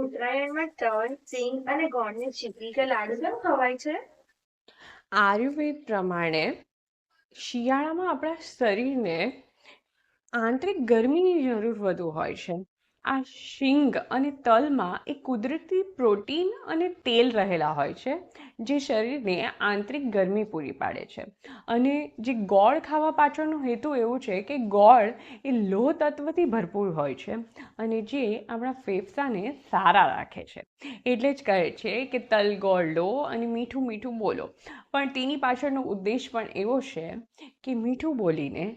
ઉત્તરાયણમાં તલ, સિંગ અને ગોળની ચીકી કે લાડુ કેમ ખવાય છે? આયુર્વેદ પ્રમાણે શિયાળામાં આપણા શરીરને આંતરિક ગરમીની જરૂર વધુ હોય છે. આ શીંગ અને તલમાં એક કુદરતી પ્રોટીન અને તેલ રહેલા હોય છે, જે શરીરને આંતરિક ગરમી પૂરી પાડે છે. અને જે ગોળ ખાવા પાછળનો હેતુ એવું છે કે ગોળ એ લોહ તત્વથી ભરપૂર હોય છે અને જે આપણા ફેફસાને સારા રાખે છે. એટલે જ કહે છે કે તલ ગોળ લો અને મીઠું મીઠું બોલો. પણ તેની પાછળનો ઉદ્દેશ પણ એવો છે કે મીઠું બોલીને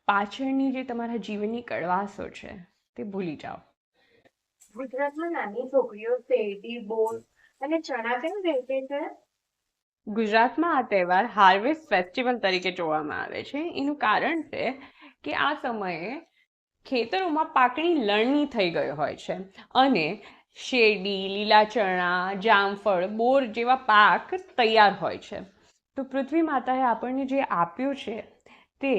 પાછળની જે તમારા જીવનની કડવાશો છે તે ભૂલી જાઓ. ગુજરાતમાં નાની છોકરીઓ શેરડી, બોર અને ચણા કેમ વેચે છે? ગુજરાતમાં આ તહેવાર હાર્વેસ્ટ ફેસ્ટિવલ તરીકે જોવામાં આવે છે. એનું કારણ છે કે આ સમયે ખેતરોમાં પાકની લણણી થઈ ગઈ હોય છે અને શેરડી, લીલા ચણા, જામફળ, બોર જેવા પાક તૈયાર હોય છે. તો પૃથ્વી માતાએ આપણને જે આપ્યું છે તે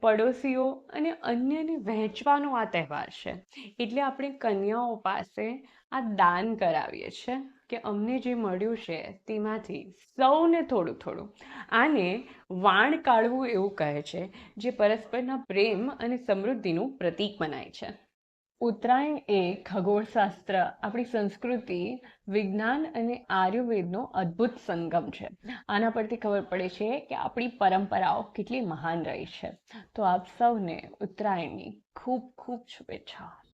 પડોશીઓ અને અન્યને વહેંચવાનો આ તહેવાર છે. એટલે આપણે કન્યાઓ પાસે આ દાન કરાવીએ છીએ કે અમને જે મળ્યું છે તેમાંથી સૌને થોડું થોડું. આને વાણ કાઢવું એવું કહે છે, જે પરસ્પરના પ્રેમ અને સમૃદ્ધિનું પ્રતીક મનાય છે. ઉત્તરાયણ એ ખગોળશાસ્ત્ર, આપણી સંસ્કૃતિ, વિજ્ઞાન અને આયુર્વેદનો અદ્ભુત સંગમ છે. આના પરથી ખબર પડે છે કે આપણી પરંપરાઓ કેટલી મહાન રહી છે. તો આપ સૌને ઉત્તરાયણની ખૂબ ખૂબ શુભેચ્છાઓ.